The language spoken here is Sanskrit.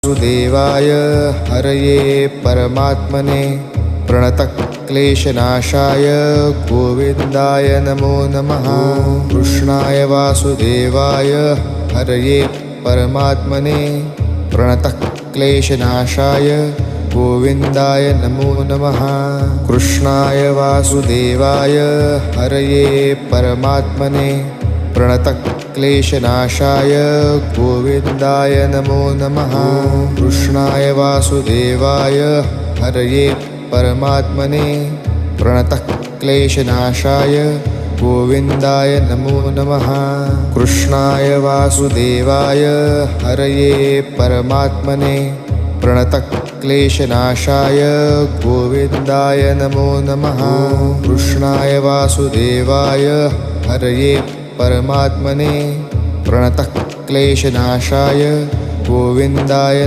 वासुदेवाय हरये परमात्मने प्रणतक्लेशनाशाय गोविन्दाय नमो नमः। कृष्णाय वासुदेवाय हरये परमात्मने प्रणतक्लेशनाशाय गोविन्दाय नमो नमः। कृष्णाय वासुदेवाय हरये परमात्मने प्रणतक्लेशनाशाय गोविन्दाय नमो नमः। कृष्णाय वासुदेवाय हरये परमात्मने प्रणतक्लेशनाशाय गोविन्दाय नमो नमः। कृष्णाय वासुदेवाय हरये परमात्मने प्रणतक्लेशनाशाय गोविन्दाय नमो नमः। कृष्णाय वासुदेवाय हरये परमात्मने प्रणतक्लेशनाशाय गोविन्दाय